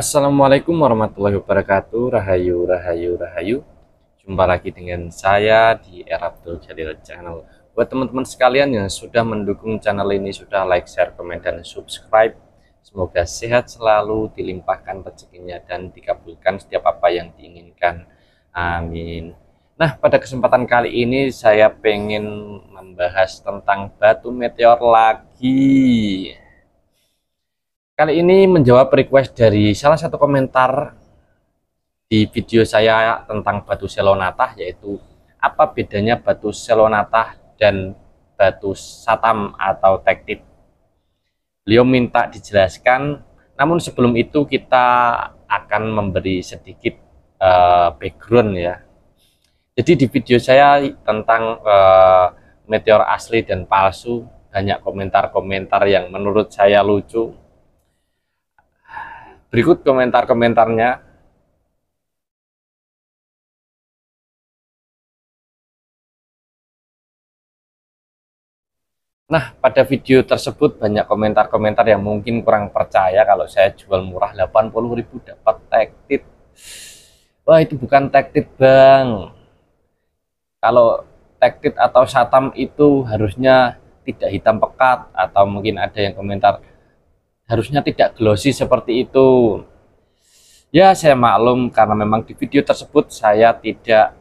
Assalamualaikum warahmatullahi wabarakatuh. Rahayu, rahayu, rahayu. Jumpa lagi dengan saya di Erabdul Jalil Channel. Buat teman-teman sekalian yang sudah mendukung channel ini, sudah like, share, komen, dan subscribe. Semoga sehat selalu, dilimpahkan rezekinya, dan dikabulkan setiap apa yang diinginkan. Amin. Nah, pada kesempatan kali ini saya pengen membahas tentang batu meteor lagi. Kali ini menjawab request dari salah satu komentar di video saya tentang batu selonatah, yaitu apa bedanya batu selonatah dan batu satam atau tektit. Beliau minta dijelaskan, namun sebelum itu kita akan memberi sedikit background ya. Jadi di video saya tentang meteor asli dan palsu, banyak komentar-komentar yang menurut saya lucu. Berikut komentar-komentarnya. Nah, pada video tersebut banyak komentar-komentar yang mungkin kurang percaya kalau saya jual murah 80.000 dapat tektit. Wah, itu bukan tektit, Bang. Kalau tektit atau satam itu harusnya tidak hitam pekat, atau mungkin ada yang komentar harusnya tidak glossy seperti itu. Ya, saya maklum karena memang di video tersebut saya tidak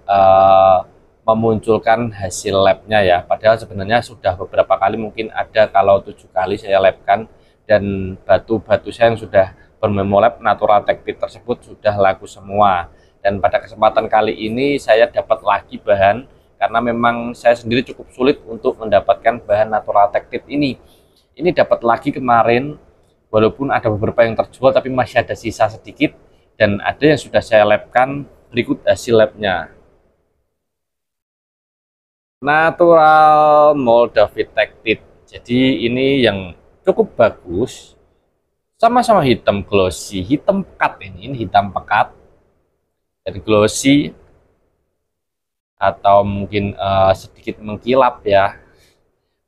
memunculkan hasil labnya ya. Padahal sebenarnya sudah beberapa kali, mungkin ada kalau 7 kali saya labkan, dan batu-batu saya yang sudah bermemolab natural tektit tersebut sudah laku semua. Dan pada kesempatan kali ini saya dapat lagi bahan, karena memang saya sendiri cukup sulit untuk mendapatkan bahan natural tektit ini. Ini dapat lagi kemarin, walaupun ada beberapa yang terjual tapi masih ada sisa sedikit, dan ada yang sudah saya labkan. Berikut hasil labnya. Natural Moldavite tektit. Jadi ini yang cukup bagus, sama-sama hitam glossy, hitam pekat, ini hitam pekat dan glossy, atau mungkin sedikit mengkilap ya,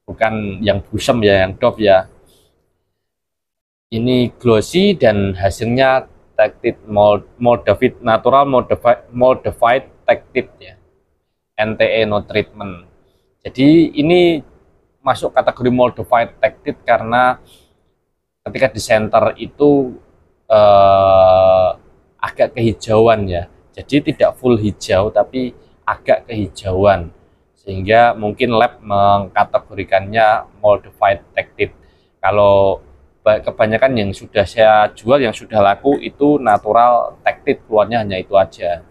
bukan yang busem ya, yang doff ya. Ini glossy dan hasilnya tektit Moldavite, natural Moldavite tektit ya, NTE no treatment. Jadi ini masuk kategori Moldavite tektit karena ketika di center itu agak kehijauan ya, jadi tidak full hijau tapi agak kehijauan, sehingga mungkin lab mengkategorikannya Moldavite tektit. Kalau kebanyakan yang sudah saya jual, yang sudah laku itu natural tektit, keluarnya hanya itu aja.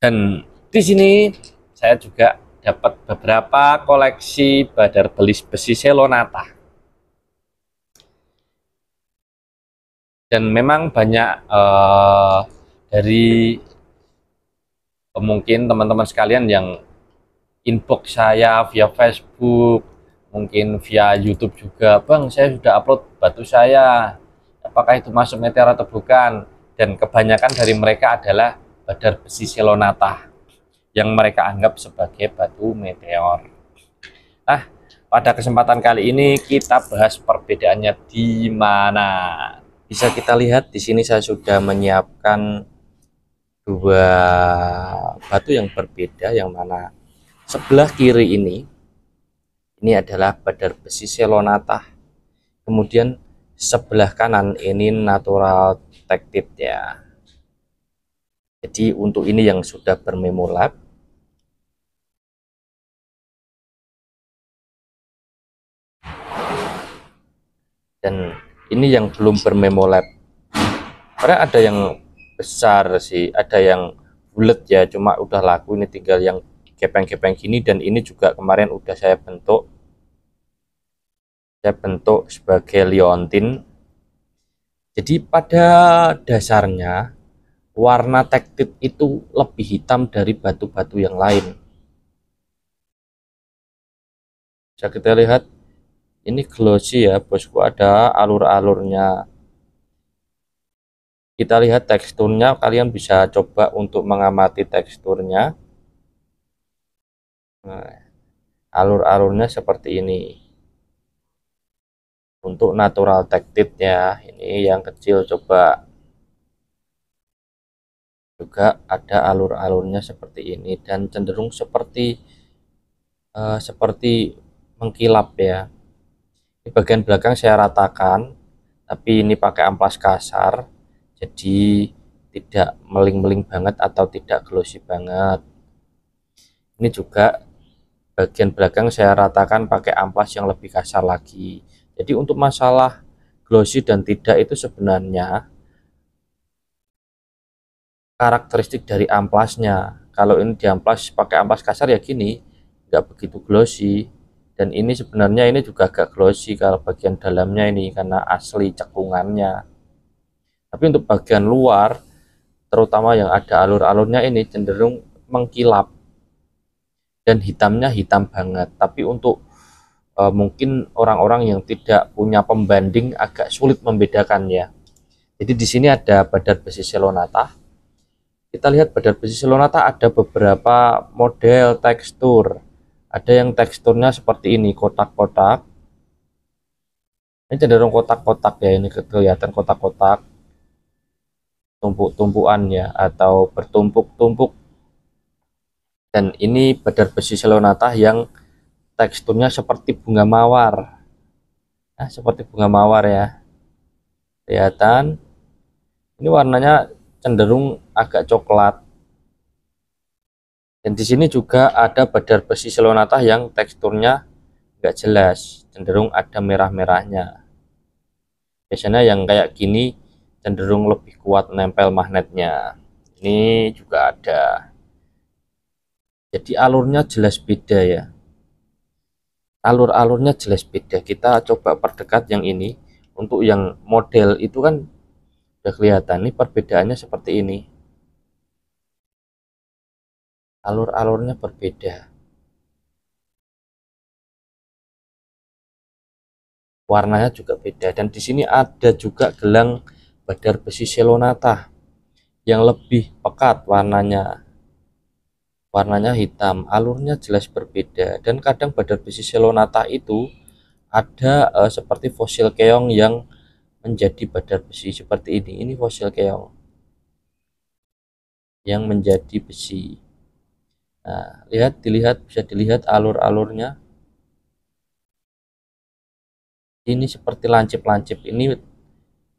Dan di sini saya juga dapat beberapa koleksi badar belis besi selonatah. Dan memang banyak dari mungkin teman-teman sekalian yang inbox saya via Facebook, mungkin via YouTube juga, Bang, saya sudah upload batu saya, apakah itu masuk meteor atau bukan? Dan kebanyakan dari mereka adalah badar besi selonatah yang mereka anggap sebagai batu meteor. Nah, pada kesempatan kali ini kita bahas perbedaannya di mana. Bisa kita lihat di sini saya sudah menyiapkan dua batu yang berbeda, yang mana sebelah kiri ini adalah badar besi selonatah, kemudian sebelah kanan ini natural tektit ya. Jadi untuk ini yang sudah bermemolab, dan ini yang belum bermemolab. Karena ada yang besar sih, ada yang bulat ya, cuma udah laku, ini tinggal yang gepeng-gepeng gini. Dan ini juga kemarin udah saya bentuk sebagai liontin. Jadi pada dasarnya warna tektit itu lebih hitam dari batu-batu yang lain. Bisa kita lihat ini glossy ya bosku, ada alur-alurnya. Kita lihat teksturnya, kalian bisa coba untuk mengamati teksturnya. Nah, alur-alurnya seperti ini. Untuk natural tactile ya, ini yang kecil coba juga ada alur-alurnya seperti ini dan cenderung seperti mengkilap ya. Di bagian belakang saya ratakan, tapi ini pakai amplas kasar, jadi tidak meling-meling banget atau tidak glossy banget. Ini juga bagian belakang saya ratakan pakai amplas yang lebih kasar lagi. Jadi untuk masalah glossy dan tidak itu sebenarnya karakteristik dari amplasnya. Kalau ini diamplas pakai amplas kasar ya gini, nggak begitu glossy. Dan ini sebenarnya ini juga agak glossy kalau bagian dalamnya ini karena asli cekungannya. Tapi untuk bagian luar, terutama yang ada alur-alurnya ini cenderung mengkilap dan hitamnya hitam banget. Tapi untuk mungkin orang-orang yang tidak punya pembanding agak sulit membedakannya. Jadi di sini ada badar besi Selonata. Kita lihat badar besi Selonata ada beberapa model tekstur. Ada yang teksturnya seperti ini, kotak-kotak. Ini cenderung kotak-kotak ya, ini kelihatan kotak-kotak, tumpuk-tumpukannya atau bertumpuk-tumpuk. Dan ini badar besi Selonata yang teksturnya seperti bunga mawar. Nah, seperti bunga mawar ya. Kelihatan. Ini warnanya cenderung agak coklat. Dan di sini juga ada badar besi Selonata yang teksturnya nggak jelas, cenderung ada merah-merahnya. Biasanya yang kayak gini cenderung lebih kuat nempel magnetnya. Ini juga ada. Jadi alurnya jelas beda ya. Alur-alurnya jelas beda. Kita coba perdekat yang ini. Untuk yang model itu kan udah kelihatan. Ini perbedaannya seperti ini. Alur-alurnya berbeda. Warnanya juga beda. Dan di sini ada juga gelang badar besi Selonata yang lebih pekat warnanya. Warnanya hitam, alurnya jelas berbeda. Dan kadang badar besi Selonata itu ada seperti fosil keong yang menjadi badar besi seperti ini. Ini fosil keong yang menjadi besi. Nah, dilihat bisa dilihat alur-alurnya. Ini seperti lancip-lancip. Ini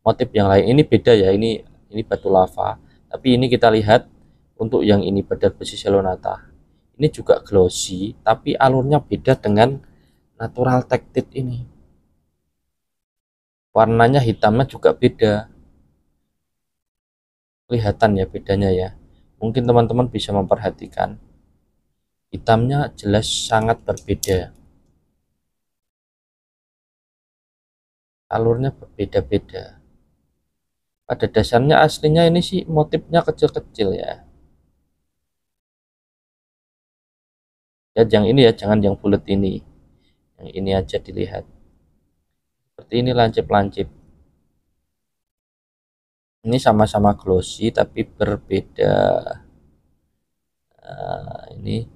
motif yang lain. Ini beda ya. Ini batu lava. Tapi ini kita lihat untuk yang ini badar besi Selonata. Ini juga glossy, tapi alurnya beda dengan natural tactile ini. Warnanya hitamnya juga beda. Kelihatan ya bedanya ya. Mungkin teman-teman bisa memperhatikan. Hitamnya jelas sangat berbeda. Alurnya berbeda-beda. Pada dasarnya aslinya ini sih motifnya kecil-kecil ya. Ya yang ini ya, jangan yang bulat ini. Yang ini aja dilihat. Seperti ini lancip-lancip. Ini sama-sama glossy tapi berbeda. Nah, ini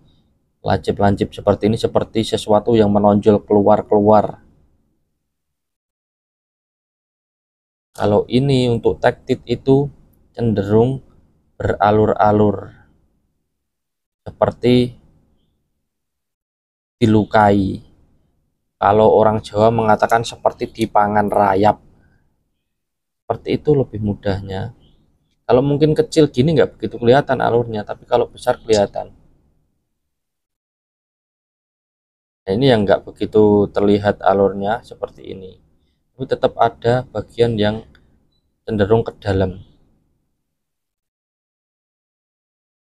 lancip-lancip seperti ini seperti sesuatu yang menonjol keluar-keluar. Kalau ini untuk tactile itu cenderung beralur-alur seperti dilukai. Kalau orang Jawa mengatakan seperti dipangan rayap. Seperti itu lebih mudahnya. Kalau mungkin kecil gini nggak begitu kelihatan alurnya, tapi kalau besar kelihatan. Nah, ini yang nggak begitu terlihat alurnya seperti ini. Tapi tetap ada bagian yang cenderung ke dalam.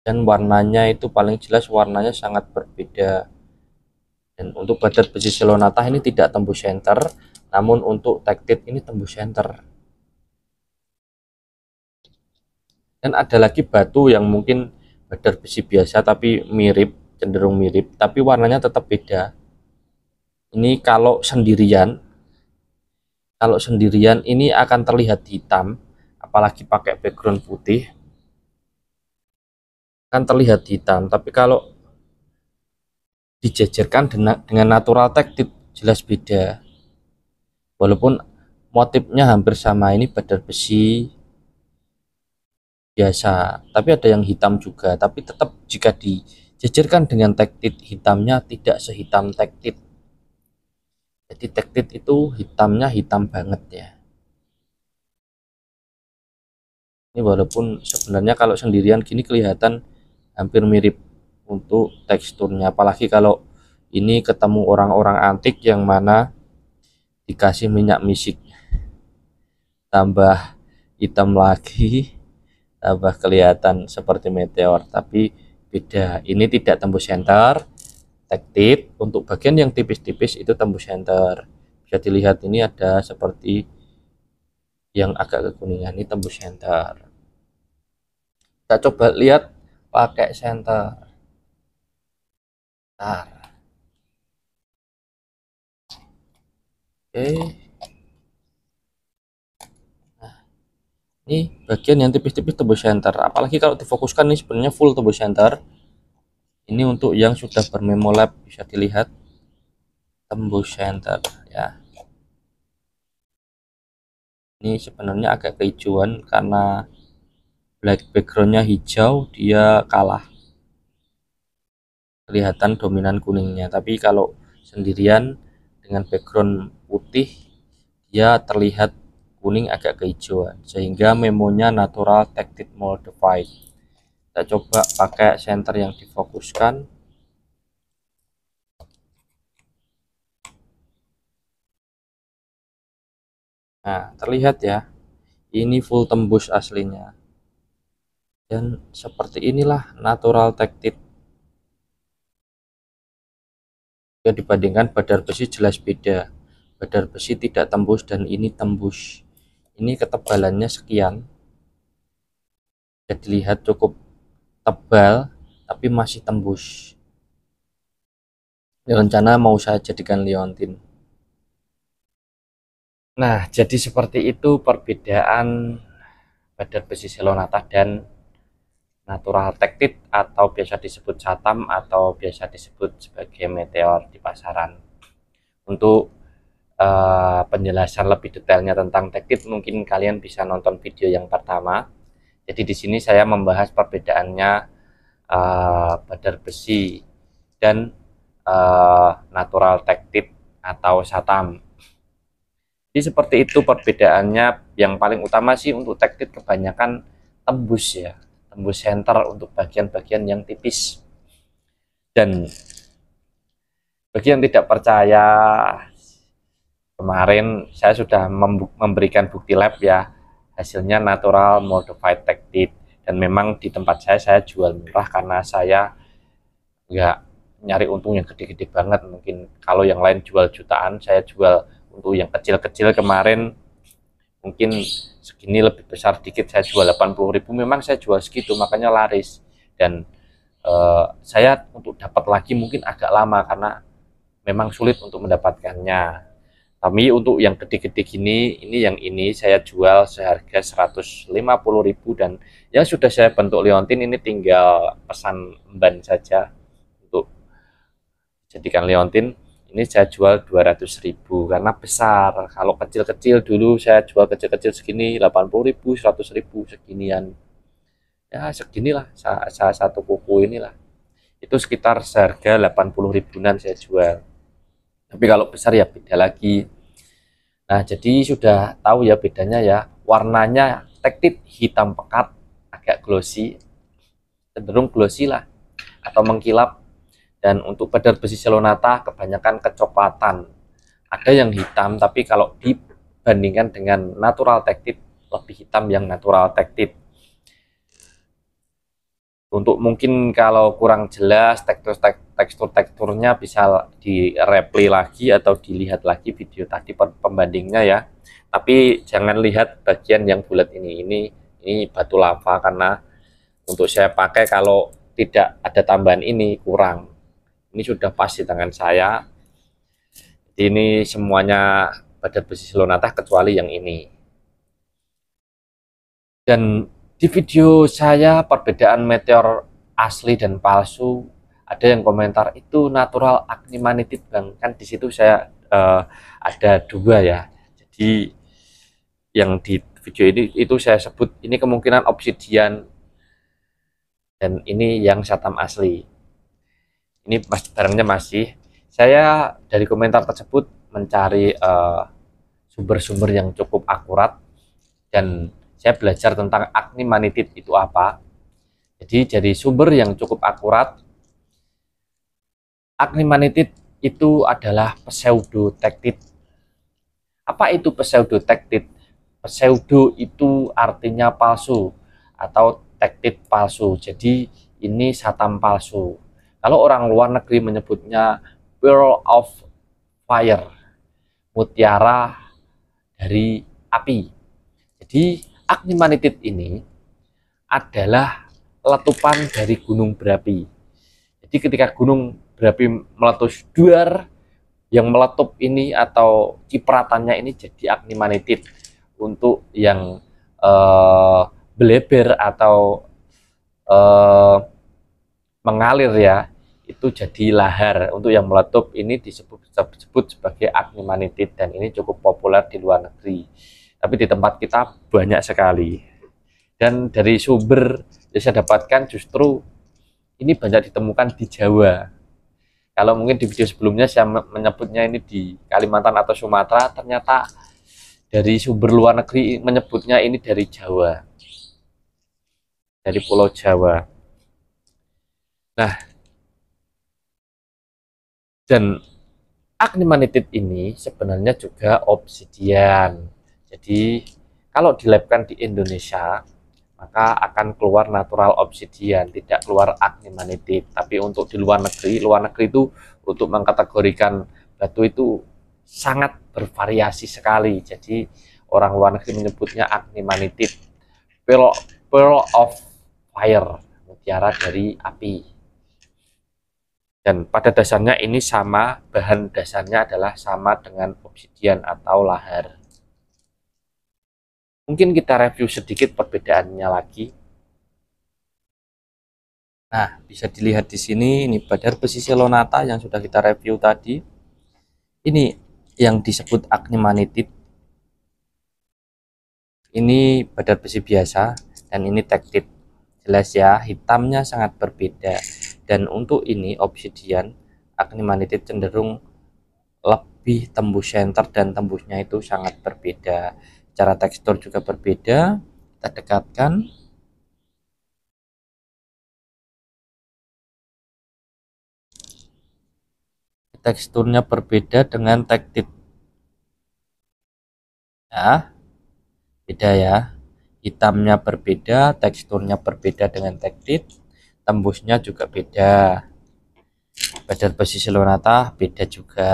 Dan warnanya itu paling jelas warnanya sangat berbeda. Dan untuk badar besi Selonata ini tidak tembus center, namun untuk tactile ini tembus center. Dan ada lagi batu yang mungkin badar besi biasa tapi mirip, cenderung mirip, tapi warnanya tetap beda. Ini kalau sendirian ini akan terlihat hitam, apalagi pakai background putih, akan terlihat hitam. Tapi kalau dijajarkan dengan natural tactile jelas beda. walaupun motifnya hampir sama, ini badar besi biasa, tapi ada yang hitam juga, tapi tetap jika dijajarkan dengan tektit hitamnya tidak sehitam tektit. Jadi tektit itu hitamnya hitam banget ya. Ini walaupun sebenarnya kalau sendirian gini kelihatan hampir mirip untuk teksturnya, apalagi kalau ini ketemu orang-orang antik yang mana dikasih minyak misik tambah hitam lagi, tambah kelihatan seperti meteor, tapi beda. Ini tidak tembus center tektit, untuk bagian yang tipis-tipis itu tembus center. Bisa dilihat ini ada seperti yang agak kekuningan, ini tembus center. Kita coba lihat pakai center. Nah, oke. Nah, ini bagian yang tipis-tipis tembus center. Apalagi kalau difokuskan ini sebenarnya full tembus center. Ini untuk yang sudah bermemolab bisa dilihat tembus center ya. Ini sebenarnya agak kehijauan karena black backgroundnya hijau, dia kalah, kelihatan dominan kuningnya. Tapi kalau sendirian dengan background putih, dia terlihat kuning agak kehijauan, sehingga memonya natural tektit modified. Kita coba pakai center yang difokuskan. Nah, terlihat ya, ini full tembus aslinya. Dan seperti inilah natural tektit. Ya, dibandingkan badar besi jelas beda. Badar besi tidak tembus dan ini tembus. Ini ketebalannya sekian. Bisa dilihat cukup tebal, tapi masih tembus. Rencana mau saya jadikan liontin. Nah, jadi seperti itu perbedaan badar besi Selonata dan natural tektit atau biasa disebut satam atau biasa disebut sebagai meteor di pasaran. Untuk penjelasan lebih detailnya tentang tektit mungkin kalian bisa nonton video yang pertama. Jadi di sini saya membahas perbedaannya badar besi dan natural tektit atau satam. Jadi seperti itu perbedaannya. Yang paling utama sih untuk tektit kebanyakan tembus ya, tembus center untuk bagian-bagian yang tipis. Dan bagi yang tidak percaya, kemarin saya sudah memberikan bukti lab ya, hasilnya natural modified tektit. Dan memang di tempat saya jual murah karena saya nggak nyari untung yang gede-gede banget. Mungkin kalau yang lain jual jutaan, saya jual untuk yang kecil-kecil kemarin mungkin segini, lebih besar dikit saya jual 80.000. Memang saya jual segitu makanya laris. Dan saya untuk dapat lagi mungkin agak lama karena memang sulit untuk mendapatkannya. Tapi untuk yang gede-gede gini, ini saya jual seharga 150.000. Dan yang sudah saya bentuk liontin ini tinggal pesan ban saja untuk jadikan liontin. Ini saya jual 200.000 karena besar. Kalau kecil-kecil dulu saya jual kecil-kecil segini 80.000, 100.000 seginian. Ya seginilah satu kuku inilah. Itu sekitar seharga 80 ribuan saya jual. Tapi kalau besar ya beda lagi. Nah, jadi sudah tahu ya bedanya ya. Warnanya tektit hitam pekat, agak glossy, cenderung glossy lah atau mengkilap. Dan untuk badar besi Selonata kebanyakan kecoklatan. Ada yang hitam, tapi kalau dibandingkan dengan natural tektit lebih hitam yang natural tektit. Untuk mungkin kalau kurang jelas teksturnya bisa direpli lagi atau dilihat lagi video tadi pembandingnya ya. Tapi jangan lihat bagian yang bulat ini batu lava, karena untuk saya pakai kalau tidak ada tambahan ini kurang. Ini sudah pas di tangan saya. Ini semuanya badar besi Selonata kecuali yang ini. Dan di video saya perbedaan meteor asli dan palsu, ada yang komentar itu natural actinimanitid bang. Kan di situ saya ada dua ya. Jadi yang di video ini itu saya sebut ini kemungkinan obsidian, dan ini yang Satam asli. Ini barangnya masih, saya dari komentar tersebut mencari sumber-sumber yang cukup akurat, dan saya belajar tentang actinamnitite itu apa. Jadi dari sumber yang cukup akurat, actinamnitite itu adalah pseudotektite. Apa itu pseudotektite? Pseudo itu artinya palsu atau tektite palsu. Jadi ini Satam palsu. Kalau orang luar negeri menyebutnya pearl of fire, mutiara dari api. Jadi actinamnitite ini adalah letupan dari gunung berapi. Jadi ketika gunung berapi meletus duar, yang meletup ini atau cipratannya ini jadi actinamnitite. Untuk yang beleber atau mengalir ya, itu jadi lahar. Untuk yang meletup ini disebut sebagai actinamnitite, dan ini cukup populer di luar negeri. Tapi di tempat kita banyak sekali. Dan dari sumber yang saya dapatkan justru ini banyak ditemukan di Jawa. Kalau mungkin di video sebelumnya saya menyebutnya ini di Kalimantan atau Sumatera, ternyata dari sumber luar negeri menyebutnya ini dari Jawa, dari Pulau Jawa. Nah, dan actinamnitite ini sebenarnya juga obsidian. Jadi kalau dilabkan di Indonesia, maka akan keluar natural obsidian, tidak keluar actinamnitite. Tapi untuk di luar negeri itu untuk mengkategorikan batu itu sangat bervariasi sekali. Jadi orang luar negeri menyebutnya actinamnitite, pearl of fire, mutiara dari api. Dan pada dasarnya ini sama, bahan dasarnya adalah sama dengan obsidian atau lahar. Mungkin kita review sedikit perbedaannya lagi. Nah, bisa dilihat di sini, ini badar besi Selenata yang sudah kita review tadi. Ini yang disebut actinamnitite. Ini badar besi biasa, dan ini tektite. Jelas ya, hitamnya sangat berbeda. Dan untuk ini obsidian, actinamnitite cenderung lebih tembus center, dan tembusnya itu sangat berbeda. Cara tekstur juga berbeda. Kita dekatkan. Teksturnya berbeda dengan tektite. Ya, beda ya. Hitamnya berbeda, teksturnya berbeda dengan tektite, tembusnya juga beda. Badar besi Selenata beda juga,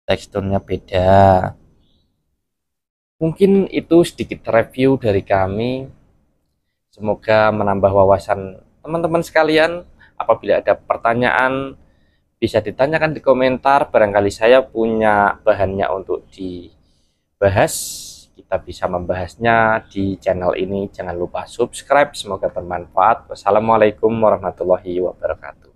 teksturnya beda. Mungkin itu sedikit review dari kami. Semoga menambah wawasan teman-teman sekalian. Apabila ada pertanyaan, bisa ditanyakan di komentar. Barangkali saya punya bahannya untuk dibahas. Kita bisa membahasnya di channel ini. Jangan lupa subscribe. Semoga bermanfaat. Wassalamualaikum warahmatullahi wabarakatuh.